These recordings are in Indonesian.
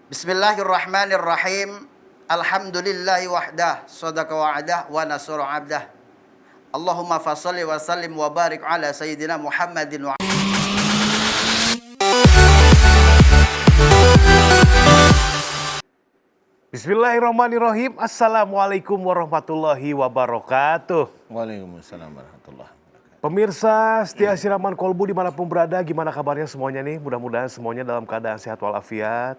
Bismillahirrahmanirrahim. Alhamdulillahi wahdah, sadaqa wa'adah, wa nasura abdah. Allahumma fasalli wa sallim wa barik ala sayyidina Muhammadin wa Bismillahirrahmanirrahim. Assalamualaikum warahmatullahi wabarakatuh. Waalaikumsalam warahmatullahi wabarakatuh. Pemirsa setia siraman kolbu dimanapun berada, gimana kabarnya semuanya nih? Mudah-mudahan semuanya dalam keadaan sehat walafiat.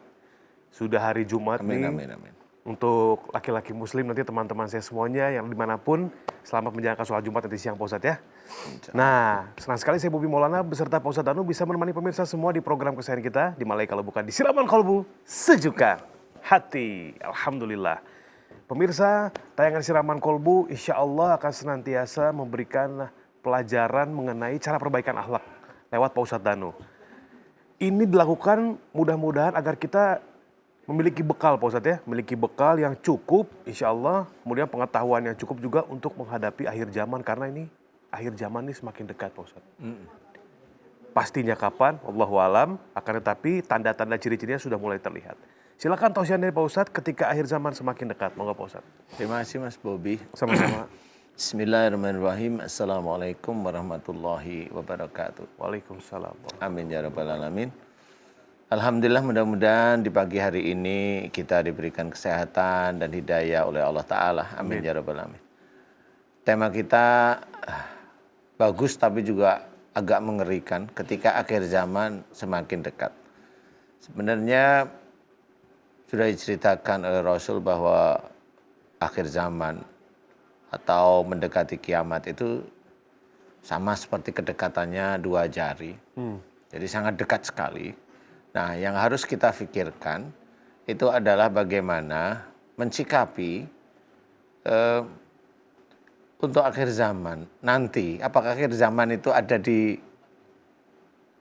Sudah hari Jumat Amin, nih. amin, amin. Untuk laki-laki muslim nanti teman-teman saya semuanya yang dimanapun selamat menjalankan sholat Jumat nanti siang Pak Ustadz ya. Nah, senang sekali saya Bobi Maulana beserta Pak Ustadz Danu bisa menemani pemirsa semua di program kesayangan kita di Malai kalau bukan di Siraman Kolbu Sejukan Hati. Alhamdulillah. Pemirsa, tayangan Siraman Kolbu insya Allah akan senantiasa memberikan pelajaran mengenai cara perbaikan akhlak lewat Pak Ustadz Danu. Ini dilakukan mudah-mudahan agar kita memiliki bekal Pak Ustadz ya, memiliki bekal yang cukup insya Allah, kemudian pengetahuan yang cukup juga untuk menghadapi akhir zaman, karena ini akhir zaman ini semakin dekat Pak Ustadz. Pastinya kapan, Allahu alam, akan tetapi tanda-tanda ciri-cirinya sudah mulai terlihat. Silakan tausiah dari Pak Ustadz ketika akhir zaman semakin dekat, monggo Pak Ustadz. Terima kasih Mas Bobi. Sama-sama. Bismillahirrahmanirrahim. Assalamualaikum warahmatullahi wabarakatuh. Waalaikumsalam. Amin ya rabbal alamin. Alhamdulillah, mudah-mudahan di pagi hari ini kita diberikan kesehatan dan hidayah oleh Allah Ta'ala. Amin ya rabbal alamin. Tema kita bagus tapi juga agak mengerikan ketika akhir zaman semakin dekat. Sebenarnya sudah diceritakan oleh Rasul bahwa akhir zaman atau mendekati kiamat itu sama seperti kedekatannya dua jari. Jadi sangat dekat sekali. Nah, yang harus kita pikirkan itu adalah bagaimana mencikapi untuk akhir zaman nanti. Apakah akhir zaman itu ada di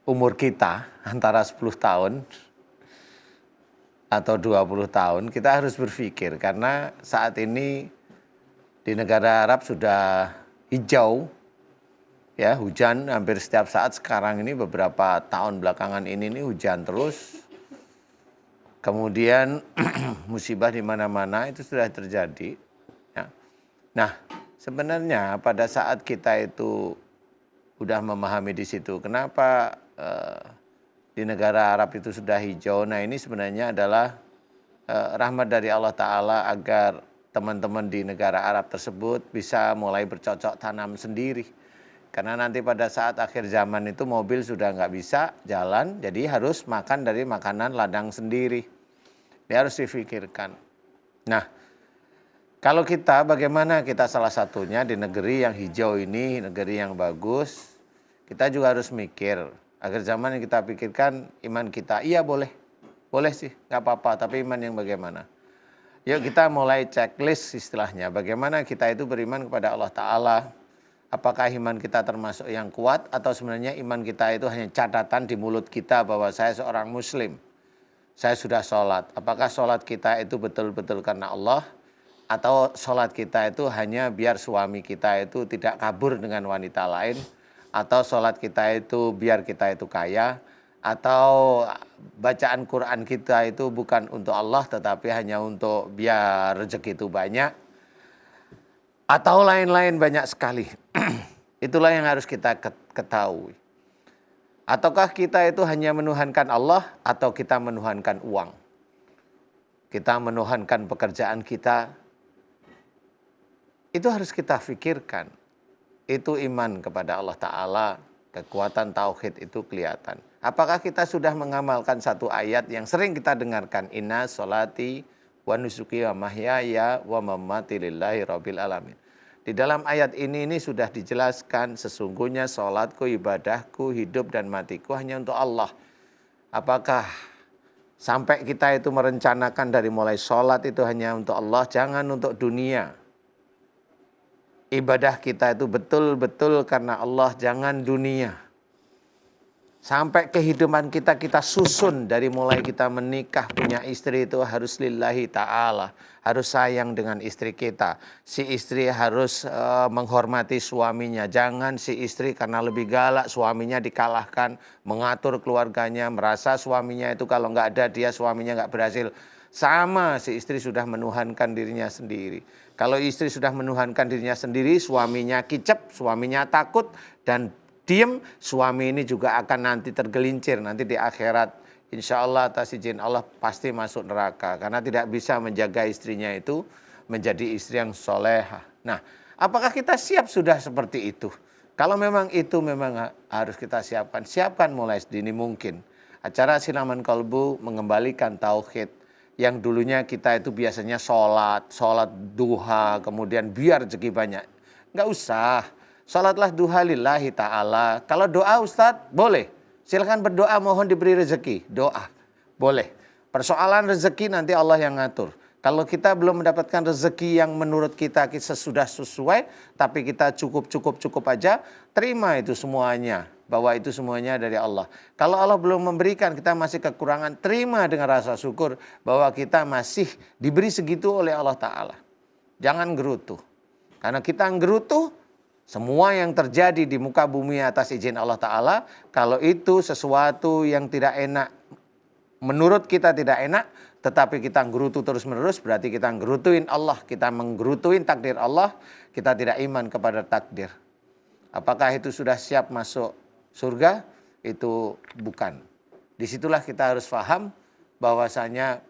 umur kita antara 10 tahun atau 20 tahun? Kita harus berpikir karena saat ini di negara Arab sudah hijau. Ya, hujan hampir setiap saat sekarang ini, beberapa tahun belakangan ini hujan terus. Kemudian musibah di mana-mana itu sudah terjadi. Ya. Nah, sebenarnya pada saat kita itu udah memahami di situ, kenapa di negara Arab itu sudah hijau. Nah, ini sebenarnya adalah rahmat dari Allah Ta'ala agar teman-teman di negara Arab tersebut bisa mulai bercocok tanam sendiri. Karena nanti pada saat akhir zaman itu mobil sudah nggak bisa jalan, jadi harus makan dari makanan ladang sendiri. Ini harus difikirkan. Nah, kalau kita, bagaimana kita salah satunya di negeri yang hijau ini, negeri yang bagus, kita juga harus mikir. Akhir zaman yang kita pikirkan iman kita, iya boleh sih, nggak apa-apa, tapi iman yang bagaimana? Yuk kita mulai checklist istilahnya, bagaimana kita itu beriman kepada Allah Ta'ala. Apakah iman kita termasuk yang kuat atau sebenarnya iman kita itu hanya catatan di mulut kita bahwa saya seorang muslim, saya sudah sholat. Apakah sholat kita itu betul-betul karena Allah atau sholat kita itu hanya biar suami kita itu tidak kabur dengan wanita lain, atau sholat kita itu biar kita itu kaya, atau bacaan Quran kita itu bukan untuk Allah tetapi hanya untuk biar rezeki itu banyak, atau lain-lain banyak sekali. Itulah yang harus kita ketahui. Ataukah kita itu hanya menuhankan Allah atau kita menuhankan uang? Kita menuhankan pekerjaan kita. Itu harus kita pikirkan. Itu iman kepada Allah Ta'ala, kekuatan tauhid itu kelihatan. Apakah kita sudah mengamalkan satu ayat yang sering kita dengarkan, inna sholati wa nusuki wa mahyaya wa mamati lillahi rabbil alamin. Di dalam ayat ini sudah dijelaskan sesungguhnya sholatku, ibadahku, hidup dan matiku hanya untuk Allah. Apakah sampai kita itu merencanakan dari mulai sholat itu hanya untuk Allah, jangan untuk dunia. Ibadah kita itu betul-betul karena Allah, jangan dunia. Sampai kehidupan kita susun dari mulai kita menikah punya istri itu harus lillahi ta'ala. Harus sayang dengan istri kita. Si istri harus menghormati suaminya. Jangan si istri karena lebih galak suaminya dikalahkan. Mengatur keluarganya, merasa suaminya itu kalau nggak ada dia suaminya nggak berhasil. Sama si istri sudah menuhankan dirinya sendiri. Kalau istri sudah menuhankan dirinya sendiri, suaminya kicep, suaminya takut dan diem, suami ini juga akan nanti tergelincir. Nanti di akhirat insya Allah atas izin Allah pasti masuk neraka. Karena tidak bisa menjaga istrinya itu menjadi istri yang solehah. Nah, apakah kita siap sudah seperti itu? Kalau memang itu memang harus kita siapkan. Siapkan mulai sedini mungkin. Acara Sinaman Kolbu mengembalikan tauhid. Yang dulunya kita itu biasanya sholat duha, kemudian biar rezeki banyak. Nggak usah. Salatlah duha lillahi ta'ala. Kalau doa Ustadz, boleh. Silahkan berdoa mohon diberi rezeki. Doa, boleh. Persoalan rezeki nanti Allah yang ngatur. Kalau kita belum mendapatkan rezeki yang menurut kita sudah sesuai, tapi kita cukup aja, terima itu semuanya. Bahwa itu semuanya dari Allah. Kalau Allah belum memberikan, kita masih kekurangan, terima dengan rasa syukur bahwa kita masih diberi segitu oleh Allah Ta'ala. Jangan gerutu. Karena kita gerutu, semua yang terjadi di muka bumi atas izin Allah Ta'ala, kalau itu sesuatu yang tidak enak, menurut kita tidak enak, tetapi kita gerutu terus-menerus, berarti kita gerutuin Allah, kita menggerutuin takdir Allah, kita tidak iman kepada takdir. Apakah itu sudah siap masuk surga? Itu bukan. Disitulah kita harus paham bahwasanya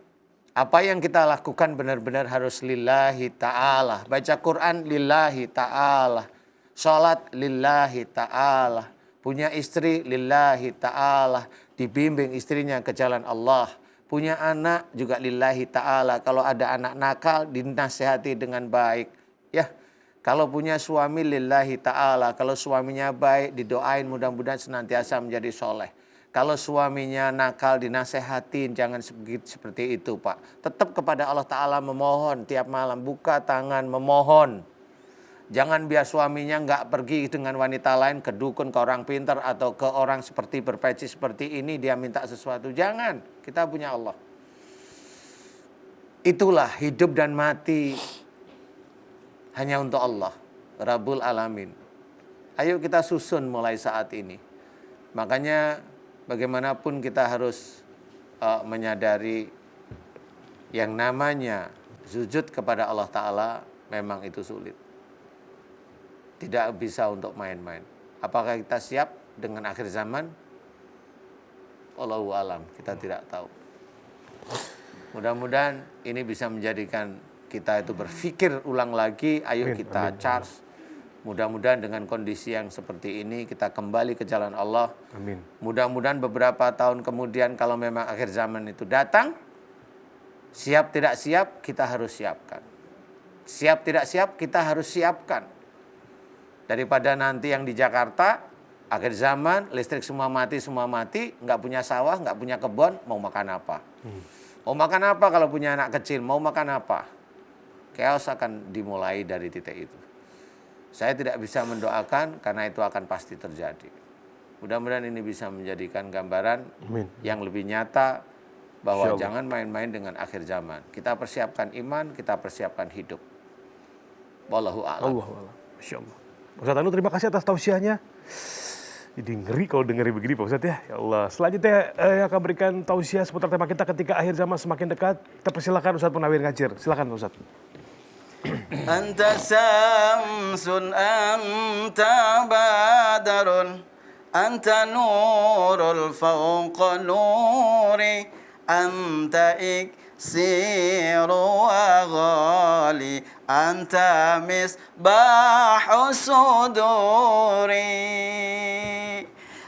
apa yang kita lakukan benar-benar harus lillahi ta'ala. Baca Quran lillahi ta'ala. Salat lillahi ta'ala. Punya istri lillahi ta'ala. Dibimbing istrinya ke jalan Allah. Punya anak juga lillahi ta'ala. Kalau ada anak nakal dinasihati dengan baik. Ya, kalau punya suami lillahi ta'ala. Kalau suaminya baik didoain mudah-mudahan senantiasa menjadi soleh. Kalau suaminya nakal dinasehatin, jangan seperti itu Pak. Tetap kepada Allah Ta'ala memohon tiap malam. Buka tangan memohon. Jangan biar suaminya nggak pergi dengan wanita lain ke dukun, ke orang pintar atau ke orang seperti berpeci seperti ini dia minta sesuatu. Jangan, kita punya Allah. Itulah hidup dan mati hanya untuk Allah, Rabbul Alamin. Ayo kita susun mulai saat ini. Makanya bagaimanapun kita harus menyadari yang namanya sujud kepada Allah Ta'ala memang itu sulit. Tidak bisa untuk main-main. Apakah kita siap dengan akhir zaman? Wallahu alam, kita tidak tahu. Mudah-mudahan ini bisa menjadikan kita itu berpikir ulang lagi. Ayo kita charge. Mudah-mudahan dengan kondisi yang seperti ini kita kembali ke jalan Allah. Amin. Mudah-mudahan beberapa tahun kemudian kalau memang akhir zaman itu datang, siap tidak siap kita harus siapkan. Siap tidak siap kita harus siapkan. Daripada nanti yang di Jakarta, akhir zaman, listrik semua mati, nggak punya sawah, nggak punya kebun, mau makan apa? Mau makan apa kalau punya anak kecil, mau makan apa? Chaos akan dimulai dari titik itu. Saya tidak bisa mendoakan karena itu akan pasti terjadi. Mudah-mudahan ini bisa menjadikan gambaran yang lebih nyata bahwa jangan main-main dengan akhir zaman. Kita persiapkan iman, kita persiapkan hidup. Wallahu a'lam. Masya Allah. Ustadz Anu terima kasih atas tausiahnya. Jadi ngeri kalau dengerin begini Pak Ustadz ya. Ya Allah. Selanjutnya yang akan berikan tausiah seputar tema kita ketika akhir zaman semakin dekat. Kita persilakan Ustadz Munawir Ngajir. Silakan Pak Ustadz. Anta samsun anta badarun anta nurul fawqa nuri anta iksiru wa ghali anta misbahu suduri.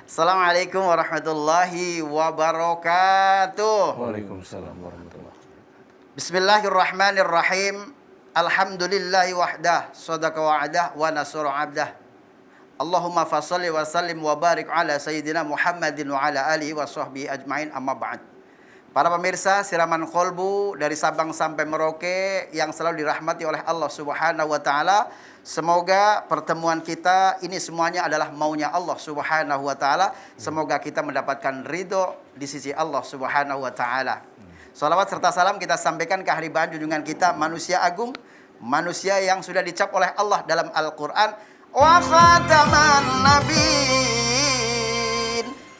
Assalamualaikum warahmatullahi wabarakatuh. Waalaikumsalam warahmatullahi wabarakatuh. Bismillahirrahmanirrahim. Alhamdulillahi wahdah, sadaqa wa'adah wa nasura abdah. Allahumma fasalli wa sallim wa barik ala sayyidina Muhammadin wa ala alihi wa sahbihi ajma'in amma ba'd. Para pemirsa Siraman Kolbu dari Sabang sampai Merauke yang selalu dirahmati oleh Allah Subhanahu wa taala. Semoga pertemuan kita ini semuanya adalah maunya Allah Subhanahu wa taala. Semoga kita mendapatkan ridho di sisi Allah Subhanahu wa taala. Salawat serta salam kita sampaikan ke hadirin junjungan kita, manusia agung, manusia yang sudah dicap oleh Allah dalam Al-Qur'an, wa khataman nabiyyin,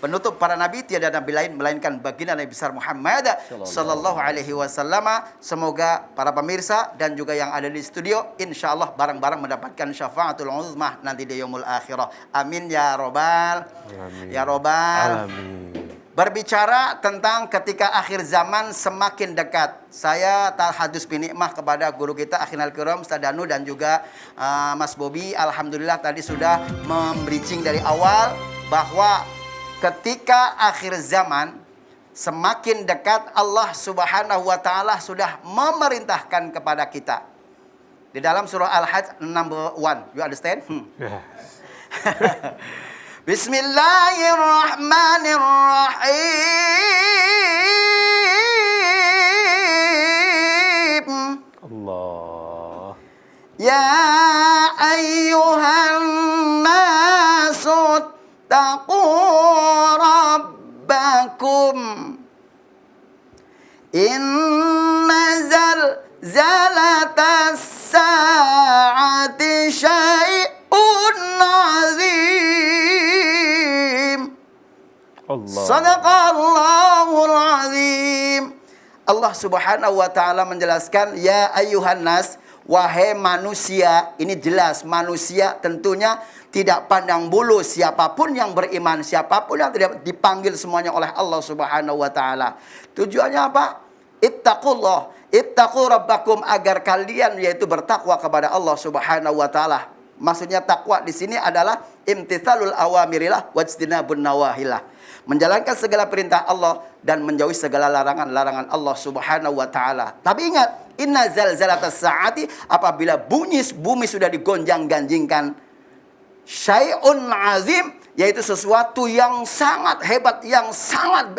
penutup para nabi, tiada nabi lain melainkan baginda Nabi besar Muhammad sallallahu alaihi wasallam. Semoga para pemirsa dan juga yang ada di studio insyaallah bareng-bareng mendapatkan syafaatul uzmah nanti di yaumul akhirah. Amin ya robbal ya robbal Alamin. Berbicara tentang ketika akhir zaman semakin dekat, saya tahadus binikmah kepada guru kita Akhinal Kiram Ustaz Danu dan juga Mas Bobi. Alhamdulillah tadi sudah membridging dari awal bahwa ketika akhir zaman semakin dekat, Allah Subhanahu wa taala sudah memerintahkan kepada kita. Di dalam surah Al-Hajj number 1. You understand? Bismillahirrahmanirrahim. Allah. Ya ayyuhan nasu taqu rabbakum. Inna zalzalatas sa'ati syai'un 'azim. Allah. Sadaqallahul azim. Allah Subhanahu wa taala menjelaskan, ya ayyuhan nas, wahai manusia. Ini jelas manusia tentunya tidak pandang bulu siapapun yang beriman, siapapun yang tidak dipanggil semuanya oleh Allah Subhanahu wa taala. Tujuannya apa? Ittaqullah, ittaqu rabbakum, agar kalian yaitu bertakwa kepada Allah Subhanahu wa taala. Maksudnya takwa di sini adalah imtitsalul awamirillah wajtinabun nawahilah. Menjalankan segala perintah Allah dan menjauhi segala larangan-larangan Allah Subhanahu wa taala. Tapi ingat, inna zalzalatas saati, apabila bunyi bumi sudah digonjang-ganjingkan, syai'un azim, yaitu sesuatu yang sangat hebat, yang sangat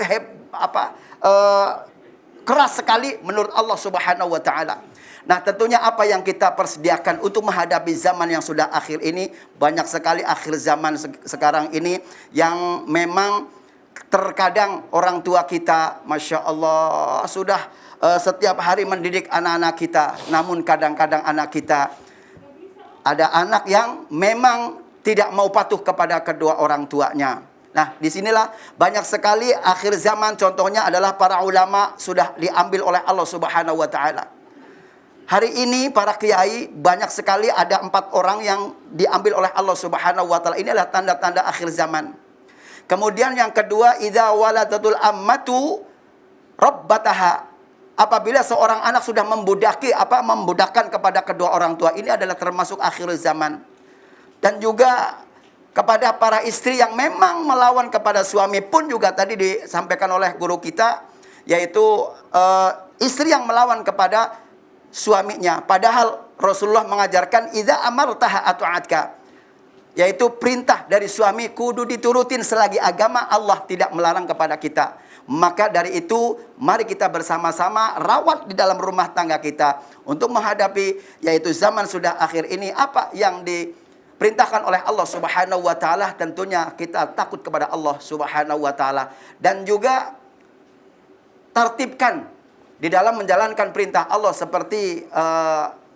keras sekali menurut Allah Subhanahu wa taala. Nah, tentunya apa yang kita persediakan untuk menghadapi zaman yang sudah akhir ini. Banyak sekali akhir zaman sekarang ini yang memang terkadang orang tua kita, Masya Allah, sudah setiap hari mendidik anak-anak kita. Namun kadang-kadang anak kita, ada anak yang memang tidak mau patuh kepada kedua orang tuanya. Nah, disinilah banyak sekali akhir zaman, contohnya adalah para ulama sudah diambil oleh Allah Subhanahu wa taala. Hari ini para kiai banyak sekali, ada 4 orang yang diambil oleh Allah Subhanahu wa taala. Ini adalah tanda-tanda akhir zaman. Kemudian yang kedua, idza waladatul ammatu rabbataha. Apabila seorang anak sudah membudakkan kepada kedua orang tua, ini adalah termasuk akhir zaman. Dan juga kepada para istri yang memang melawan kepada suami pun juga tadi disampaikan oleh guru kita, yaitu istri yang melawan kepada suaminya. Padahal Rasulullah mengajarkan idza amartaha atu'atka, yaitu perintah dari suami kudu diturutin selagi agama Allah tidak melarang kepada kita. Maka dari itu mari kita bersama-sama rawat di dalam rumah tangga kita untuk menghadapi yaitu zaman sudah akhir ini. Apa yang diperintahkan oleh Allah Subhanahu wa taala, tentunya kita takut kepada Allah Subhanahu wa taala dan juga tertibkan di dalam menjalankan perintah Allah seperti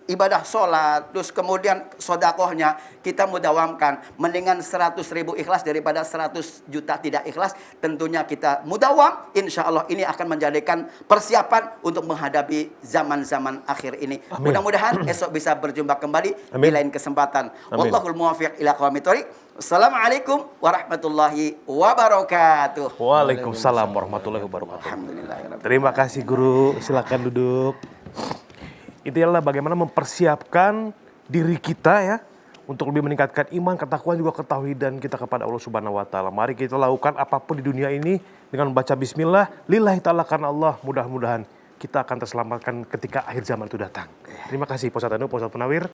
ibadah sholat, terus kemudian sodakohnya kita mudawamkan. Mendingan 100.000 ikhlas daripada 100 juta tidak ikhlas. Tentunya kita mudawam, insya Allah ini akan menjadikan persiapan untuk menghadapi zaman-zaman akhir ini. Mudah-mudahan esok bisa berjumpa kembali di lain kesempatan. Wallahul muwaffiq ila aqwamit thoriq. Assalamualaikum warahmatullahi wabarakatuh. Waalaikumsalam warahmatullahi wabarakatuh. Alhamdulillah. Terima kasih guru, silakan duduk. Itu adalah bagaimana mempersiapkan diri kita ya untuk lebih meningkatkan iman, ketakwaan juga ketauhidan kita kepada Allah Subhanahu wa taala. Mari kita lakukan apapun di dunia ini dengan membaca bismillah, lillahi ta'ala karena Allah. Mudah-mudahan kita akan terselamatkan ketika akhir zaman itu datang. Terima kasih Pak Ustadz Anu, Pak Ustadz Munawir.